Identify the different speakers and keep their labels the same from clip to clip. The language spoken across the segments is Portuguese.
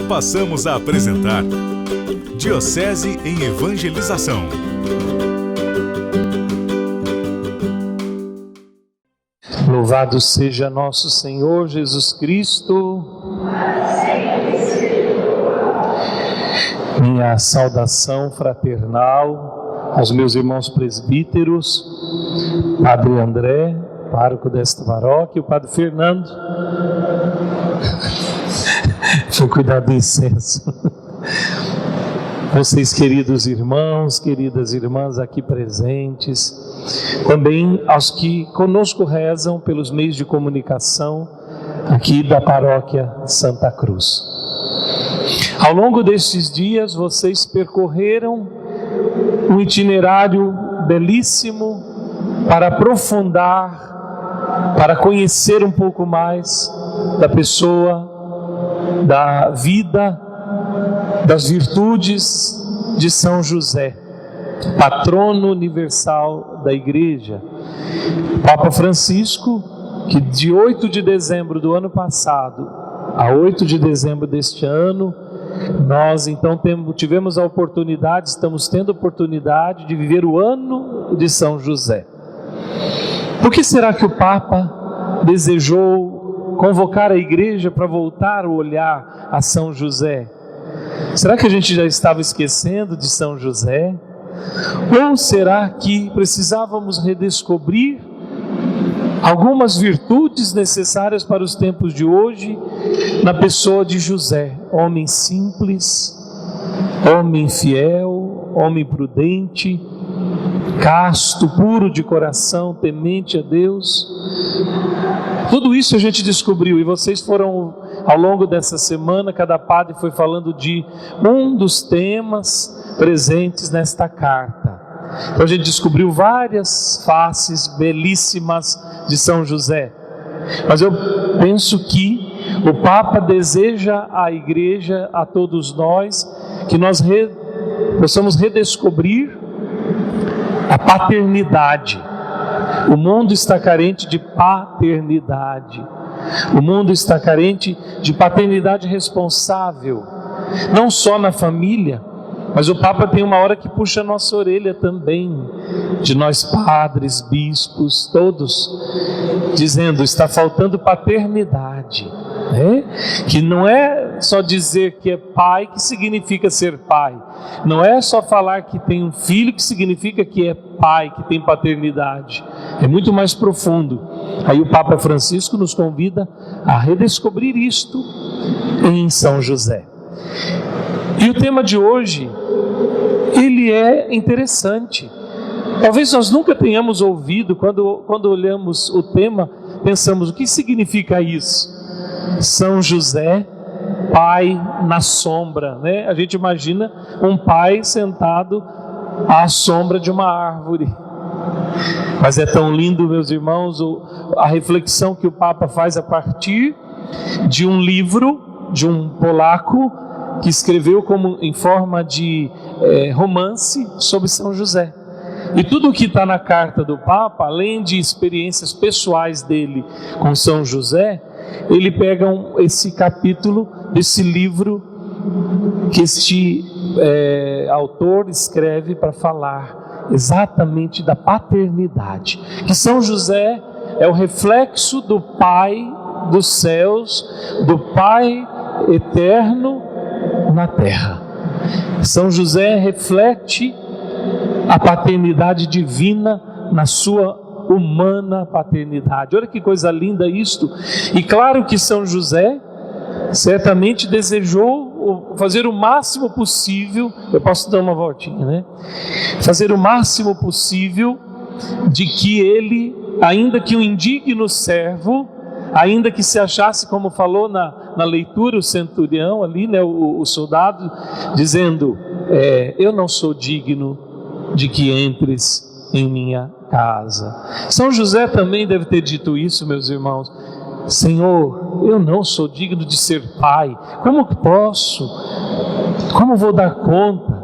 Speaker 1: passamos a apresentar Diocese em Evangelização.
Speaker 2: Louvado seja nosso Senhor Jesus Cristo. Minha saudação fraternal aos meus irmãos presbíteros, Padre André, pároco desta paróquia, e o Padre Fernando. Foi cuidar do excesso. Vocês, queridos irmãos, queridas irmãs aqui presentes, também aos que conosco rezam pelos meios de comunicação aqui da paróquia Santa Cruz. Ao longo destes dias, vocês percorreram um itinerário belíssimo para aprofundar, para conhecer um pouco mais da pessoa, da vida, das virtudes de São José, patrono universal da Igreja. Papa Francisco, que de 8 de dezembro do ano passado a 8 de dezembro deste ano, nós então tivemos a oportunidade, estamos tendo a oportunidade de viver o ano de São José. Por que será que o Papa desejou convocar a Igreja para voltar o olhar a São José? Será que a gente já estava esquecendo de São José? Ou será que precisávamos redescobrir algumas virtudes necessárias para os tempos de hoje na pessoa de José, homem simples, homem fiel, homem prudente, casto, puro de coração, temente a Deus? Tudo isso a gente descobriu, e vocês foram, ao longo dessa semana, cada padre foi falando de um dos temas presentes nesta carta. Então a gente descobriu várias faces belíssimas de São José. Mas eu penso que o Papa deseja à Igreja, a todos nós, que nós possamos redescobrir a paternidade. O mundo está carente de paternidade. O mundo está carente de paternidade responsável, não só na família, mas o Papa tem uma hora que puxa a nossa orelha também, de nós padres, bispos, todos, dizendo, está faltando paternidade, né? Que não é só dizer que é pai que significa ser pai, não é só falar que tem um filho que significa que é pai, que tem paternidade, é muito mais profundo. Aí o Papa Francisco nos convida a redescobrir isto em São José. E o tema de hoje, ele é interessante. Talvez nós nunca tenhamos ouvido, quando olhamos o tema, pensamos, o que significa isso? São José, pai na sombra, né? A gente imagina um pai sentado à sombra de uma árvore. Mas é tão lindo, meus irmãos, a reflexão que o Papa faz a partir de um livro de um polaco que escreveu em forma de romance sobre São José. E tudo o que está na carta do Papa, além de experiências pessoais dele com São José, ele pega esse capítulo desse livro que este autor escreve para falar exatamente da paternidade. Que São José é o reflexo do Pai dos céus, do Pai eterno na terra. São José reflete a paternidade divina na sua humana paternidade. Olha que coisa linda isto. E claro que São José certamente desejou fazer o máximo possível, eu posso dar uma voltinha, né? Fazer o máximo possível de que ele, ainda que um indigno servo, ainda que se achasse, como falou na leitura o centurião ali, né, o soldado, dizendo, eu não sou digno de que entres em minha casa. São José também deve ter dito isso, meus irmãos. Senhor, eu não sou digno de ser pai. Como que posso? Como vou dar conta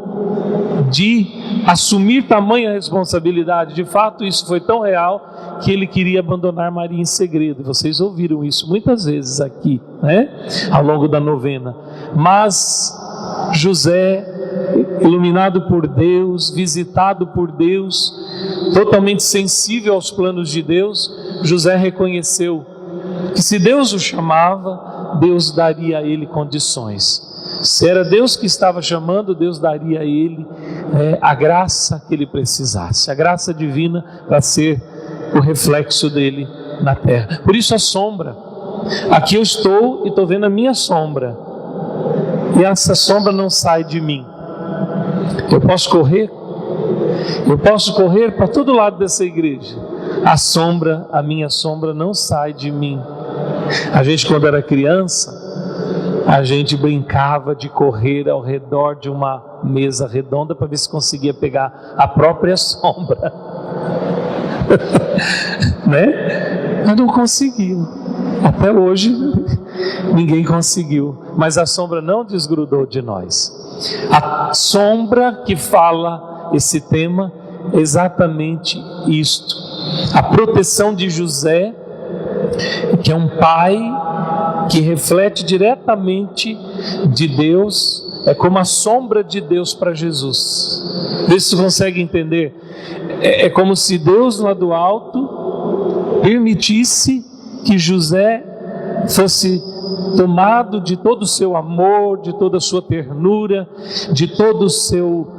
Speaker 2: de assumir tamanha responsabilidade? De fato, isso foi tão real que ele queria abandonar Maria em segredo. Vocês ouviram isso muitas vezes aqui, né? Ao longo da novena. Mas José, iluminado por Deus, visitado por Deus, totalmente sensível aos planos de Deus, José reconheceu que se Deus o chamava, Deus daria a ele condições. Se era Deus que estava chamando, Deus daria a ele a graça que ele precisasse, a graça divina para ser o reflexo dele na terra. Por isso a sombra. Aqui eu estou e estou vendo a minha sombra, e essa sombra não sai de mim. Eu posso correr para todo lado dessa igreja. A minha sombra não sai de mim. A gente, quando era criança, a gente brincava de correr ao redor de uma mesa redonda para ver se conseguia pegar a própria sombra. Né? Mas não conseguiu. Até hoje ninguém conseguiu. Mas a sombra não desgrudou de nós. A sombra que fala esse tema é exatamente isto. A proteção de José, que é um pai que reflete diretamente de Deus, é como a sombra de Deus para Jesus. Vê se você consegue entender. É como se Deus lá do alto permitisse que José fosse tomado de todo o seu amor, de toda a sua ternura, de todo o seu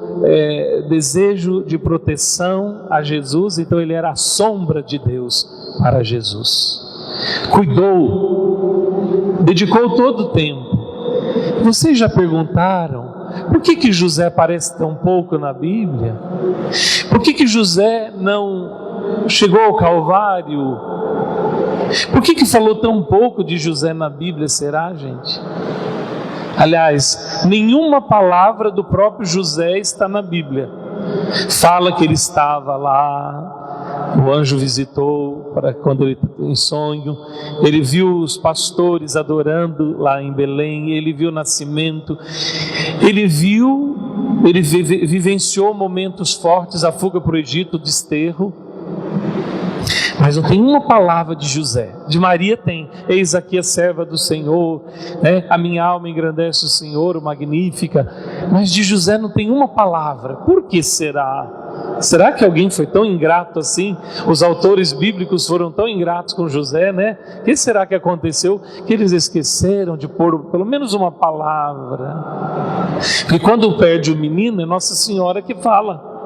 Speaker 2: desejo de proteção a Jesus. Então ele era a sombra de Deus para Jesus. Cuidou, dedicou todo o tempo. Vocês já perguntaram por que José aparece tão pouco na Bíblia? Por que José não chegou ao Calvário? Por que falou tão pouco de José na Bíblia, será, gente? Aliás, nenhuma palavra do próprio José está na Bíblia. Fala que ele estava lá, o anjo visitou quando ele em sonho, ele viu os pastores adorando lá em Belém, ele viu o nascimento, ele vivenciou momentos fortes, a fuga para o Egito, o desterro. Mas não tem uma palavra de José. De Maria tem: eis aqui a serva do Senhor, né? A minha alma engrandece o Senhor, o magnífica. Mas de José não tem uma palavra. Por que será? Será que alguém foi tão ingrato assim? Os autores bíblicos foram tão ingratos com José, né? O que será que aconteceu? Que eles esqueceram de pôr pelo menos uma palavra. Porque quando perde o menino, é Nossa Senhora que fala: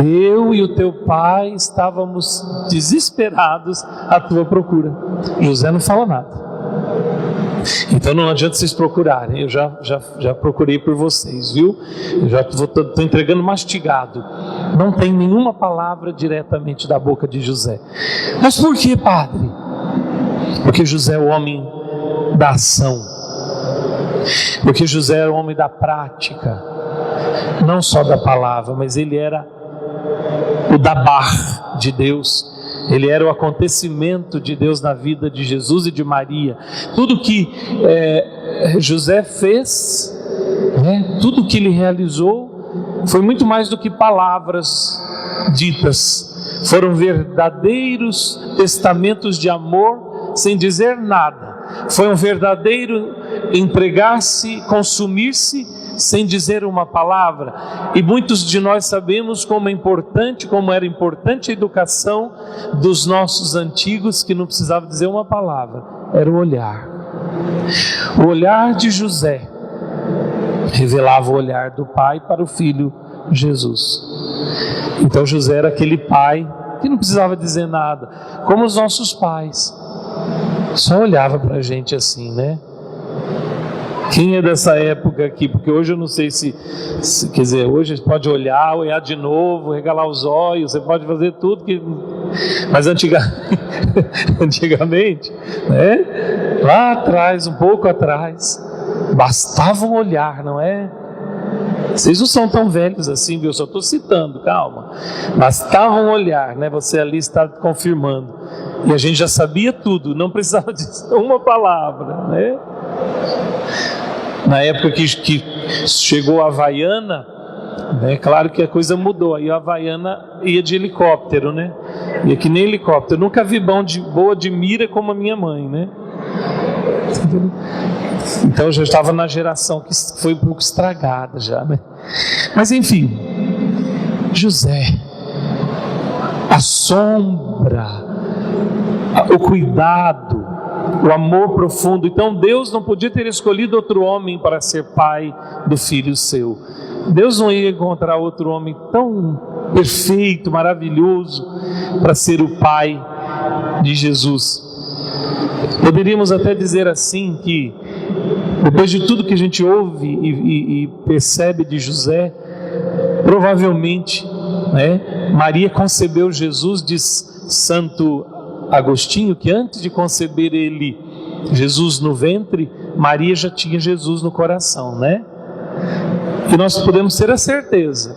Speaker 2: eu e o teu pai estávamos desesperados à tua procura. José não fala nada. Então não adianta vocês procurarem. Eu já procurei por vocês, viu? Eu já estou entregando mastigado. Não tem nenhuma palavra diretamente da boca de José. Mas por que, padre? Porque José é o homem da ação. Porque José era o homem da prática. Não só da palavra, mas ele era o dabar de Deus. Ele era o acontecimento de Deus na vida de Jesus e de Maria. Tudo que José fez, tudo que ele realizou, foi muito mais do que palavras ditas. Foram verdadeiros testamentos de amor sem dizer nada. Foi um verdadeiro entregar-se, consumir-se sem dizer uma palavra. E muitos de nós sabemos como era importante a educação dos nossos antigos, que não precisava dizer uma palavra, era o olhar. O olhar de José revelava o olhar do pai para o filho Jesus. Então José era aquele pai que não precisava dizer nada, como os nossos pais, só olhava para a gente assim, né? Quem é dessa época aqui? Porque hoje eu não sei se quer dizer, hoje você pode olhar de novo, regalar os olhos, você pode fazer tudo que... Mas antigamente, né? Lá atrás, um pouco atrás, bastava um olhar, não é? Vocês não são tão velhos assim, viu? Eu só estou citando, calma. Bastava um olhar, né? Você ali está confirmando. E a gente já sabia tudo, não precisava dizer uma palavra, né? Na época que chegou a Havaiana, né, claro que a coisa mudou. Aí a Havaiana ia de helicóptero, né? Ia que nem helicóptero. Eu nunca vi boa de mira como a minha mãe, né? Então eu já estava na geração que foi um pouco estragada já, né? Mas enfim, José, a sombra, o cuidado, o amor profundo. Então Deus não podia ter escolhido outro homem para ser pai do filho seu. Deus não ia encontrar outro homem tão perfeito, maravilhoso, para ser o pai de Jesus. Poderíamos até dizer assim que, depois de tudo que a gente ouve e percebe de José, provavelmente, né, Maria concebeu Jesus, diz Santo Agostinho, que antes de conceber Jesus no ventre, Maria já tinha Jesus no coração, né? E nós podemos ter a certeza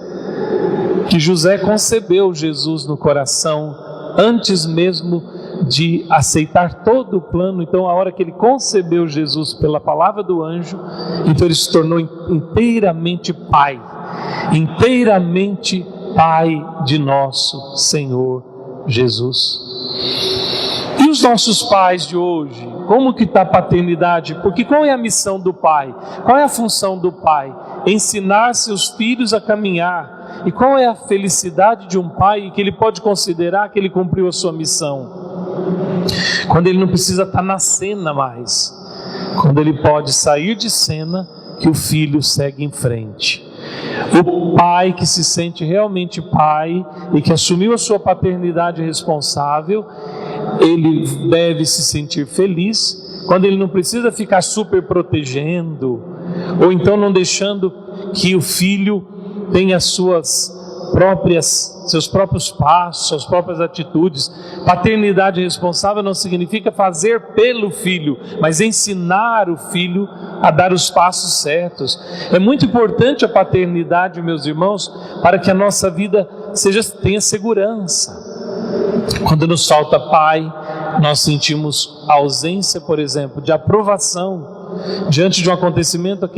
Speaker 2: que José concebeu Jesus no coração antes mesmo de aceitar todo o plano. Então, a hora que ele concebeu Jesus pela palavra do anjo, então ele se tornou inteiramente pai de nosso Senhor Jesus. E os nossos pais de hoje, como que está a paternidade? Porque qual é a missão do pai? Qual é a função do pai? Ensinar seus filhos a caminhar. E qual é a felicidade de um pai que ele pode considerar que ele cumpriu a sua missão? Quando ele não precisa estar na cena mais, quando ele pode sair de cena, que o filho segue em frente. O pai que se sente realmente pai e que assumiu a sua paternidade responsável, ele deve se sentir feliz quando ele não precisa ficar super protegendo, ou então não deixando que o filho tenha seus próprios passos, suas próprias atitudes. Paternidade responsável não significa fazer pelo filho, mas ensinar o filho a dar os passos certos. É muito importante a paternidade, meus irmãos, para que a nossa vida tenha segurança. Quando nos falta pai, nós sentimos a ausência, por exemplo, de aprovação. Diante de um acontecimento,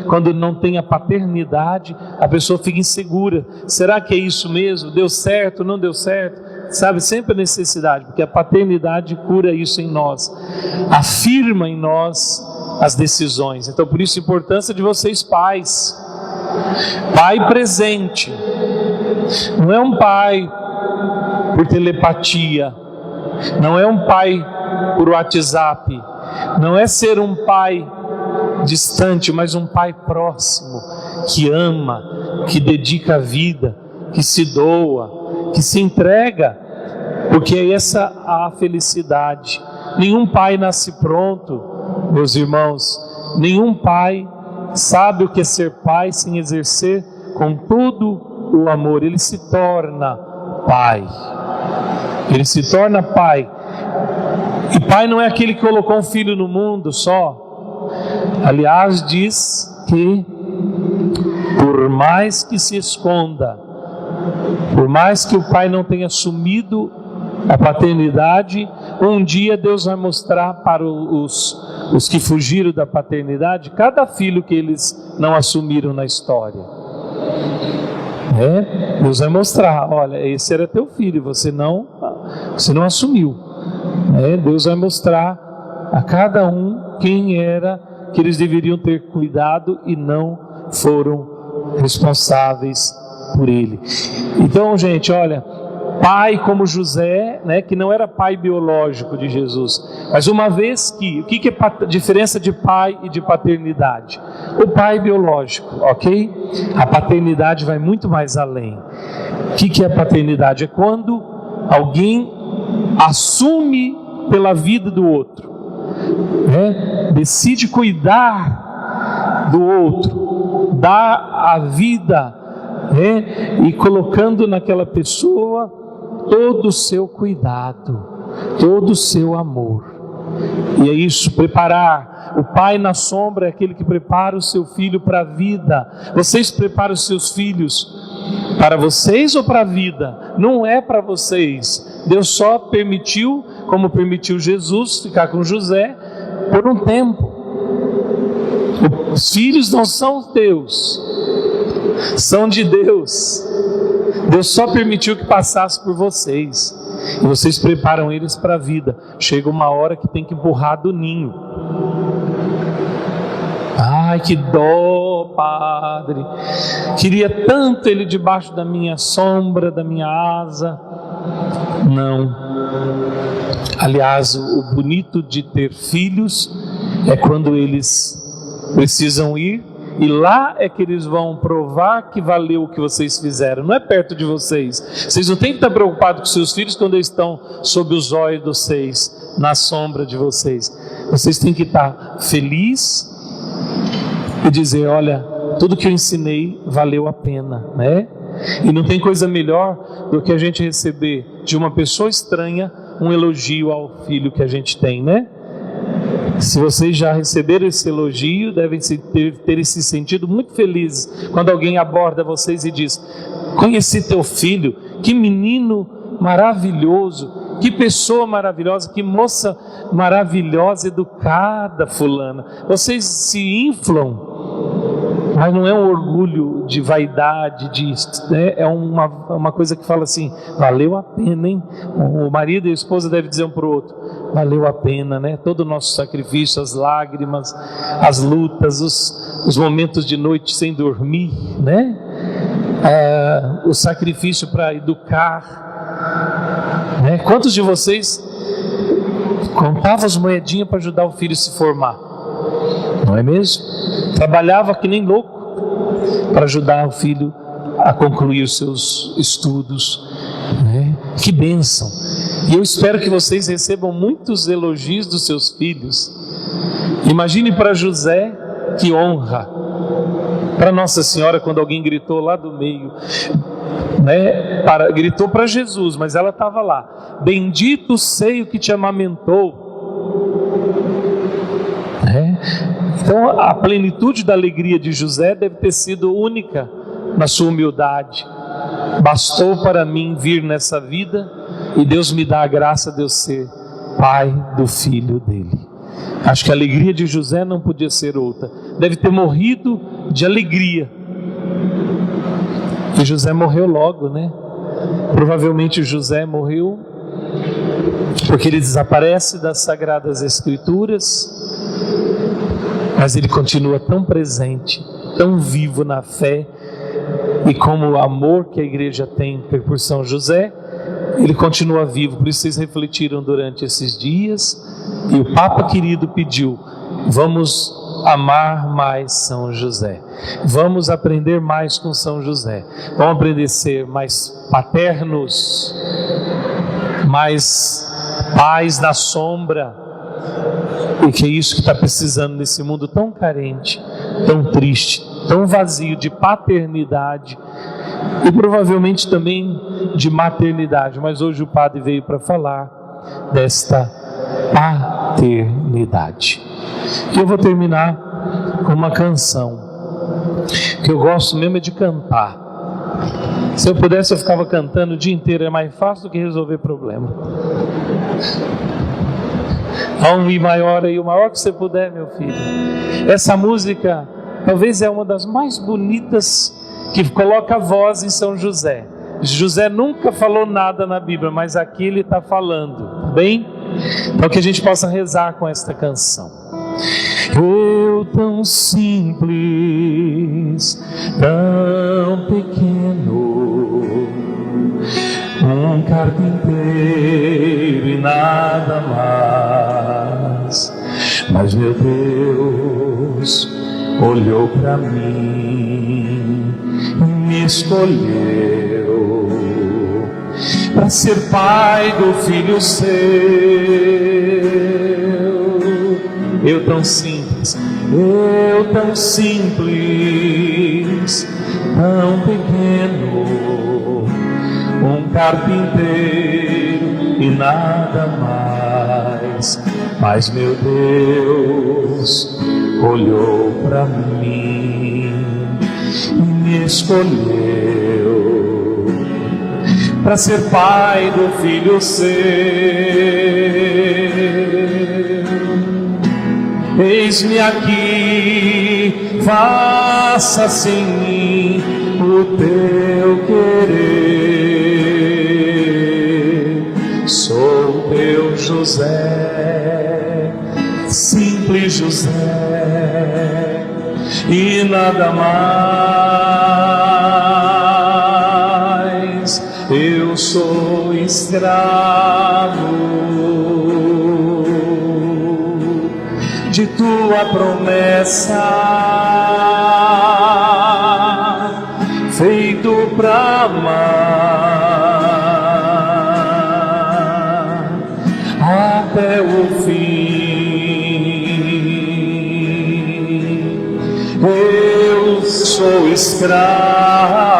Speaker 2: quando não tem a paternidade, a pessoa fica insegura. Será que é isso mesmo? Deu certo? Não deu certo? Sabe, sempre a necessidade, porque a paternidade cura isso em nós, afirma em nós as decisões. Então, por isso a importância de vocês pais. Pai presente. Não é um pai por telepatia, não é um pai por WhatsApp, não é ser um pai distante, mas um pai próximo, que ama, que dedica a vida, que se doa, que se entrega, porque é essa a felicidade. Nenhum pai nasce pronto, meus irmãos, nenhum pai sabe o que é ser pai sem exercer com todo o amor. Ele se torna pai. Ele se torna pai. E pai não é aquele que colocou um filho no mundo só. Aliás, diz que por mais que se esconda, por mais que o pai não tenha assumido a paternidade, um dia Deus vai mostrar para os que fugiram da paternidade cada filho que eles não assumiram na história. Deus vai mostrar, olha, esse era teu filho, você não assumiu. Deus vai mostrar a cada um quem era que eles deveriam ter cuidado e não foram responsáveis por ele. Então, gente, olha, pai como José, que não era pai biológico de Jesus, mas uma vez o que é a diferença de pai e de paternidade? O pai biológico, ok? A paternidade vai muito mais além. O que é a paternidade? É quando alguém assume pela vida do outro, decide cuidar do outro, dar a vida, e colocando naquela pessoa todo o seu cuidado, todo o seu amor. E é isso, preparar. O pai na sombra é aquele que prepara o seu filho para a vida. Vocês preparam os seus filhos para vocês ou para a vida? Não é para vocês. Deus só permitiu, como permitiu Jesus ficar com José por um tempo. Os filhos não são teus, são de Deus. Deus só permitiu que passasse por vocês, e vocês preparam eles para a vida. Chega uma hora que tem que empurrar do ninho. Ai, que dó, Padre. Queria tanto ele debaixo da minha sombra, da minha asa. Não. Aliás, o bonito de ter filhos é quando eles precisam ir, e lá é que eles vão provar que valeu o que vocês fizeram. Não é perto de vocês. Vocês não têm que estar preocupados com seus filhos quando eles estão sob os olhos de vocês, na sombra de vocês. Vocês têm que estar felizes e dizer: olha, tudo que eu ensinei valeu a pena, né? E não tem coisa melhor do que a gente receber de uma pessoa estranha um elogio ao filho que a gente tem, né? Se vocês já receberam esse elogio, devem ter se sentido muito felizes quando alguém aborda vocês e diz: conheci teu filho, que menino maravilhoso, que pessoa maravilhosa, que moça maravilhosa, educada, fulana. Vocês se inflam, mas não é um orgulho de vaidade, né? É uma coisa que fala assim: valeu a pena, hein? O marido e a esposa devem dizer um para o outro: valeu a pena, né? Todo o nosso sacrifício, as lágrimas, as lutas, os momentos de noite sem dormir, né? O sacrifício para educar, né? Quantos de vocês contavam as moedinhas para ajudar o filho a se formar? Não é mesmo? Trabalhava que nem louco para ajudar o filho a concluir os seus estudos, né? Que bênção! E eu espero que vocês recebam muitos elogios dos seus filhos. Imagine para José, que honra. Para Nossa Senhora, quando alguém gritou lá do meio, né? Gritou para Jesus, mas ela estava lá: bendito o seio que te amamentou, né? Então a plenitude da alegria de José deve ter sido única na sua humildade. Bastou para mim vir nessa vida e Deus me dá a graça de eu ser pai do filho dele. Acho que a alegria de José não podia ser outra. Deve ter morrido de alegria. E José morreu logo, né? Provavelmente José morreu porque ele desaparece das Sagradas Escrituras, mas ele continua tão presente, tão vivo na fé, e como o amor que a igreja tem por São José, ele continua vivo. Por isso vocês refletiram durante esses dias, e o Papa querido pediu: vamos amar mais São José, vamos aprender mais com São José, vamos aprender a ser mais paternos, mais pais na sombra, porque é isso que está precisando nesse mundo tão carente, tão triste, tão vazio de paternidade e provavelmente também de maternidade. Mas hoje o padre veio para falar desta paternidade. E eu vou terminar com uma canção que eu gosto mesmo de cantar. Se eu pudesse, eu ficava cantando o dia inteiro, é mais fácil do que resolver problema. Há um Mi maior aí, o maior que você puder, meu filho. Essa música talvez é uma das mais bonitas que coloca a voz em São José. José nunca falou nada na Bíblia, mas aqui ele está falando, bem? Então que a gente possa rezar com esta canção. Eu tão simples, tão pequeno, um carpinteiro e nada mais, mas meu Deus olhou para mim e me escolheu para ser pai do filho seu. Eu tão simples, tão pequeno, um carpinteiro e nada mais, mas meu Deus olhou para mim e me escolheu para ser pai do filho seu. Eis-me aqui, faça-se em mim o teu querer. Sou teu José, simples José, e nada mais. Eu sou escravo de tua promessa, feito pra amar até o fim. Eu sou escravo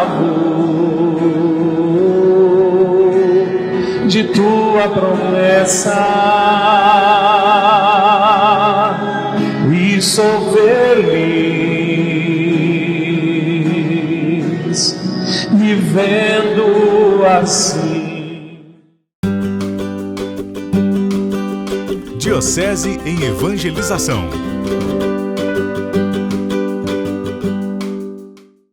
Speaker 2: de tua promessa e sou feliz vivendo assim.
Speaker 1: Diocese em Evangelização.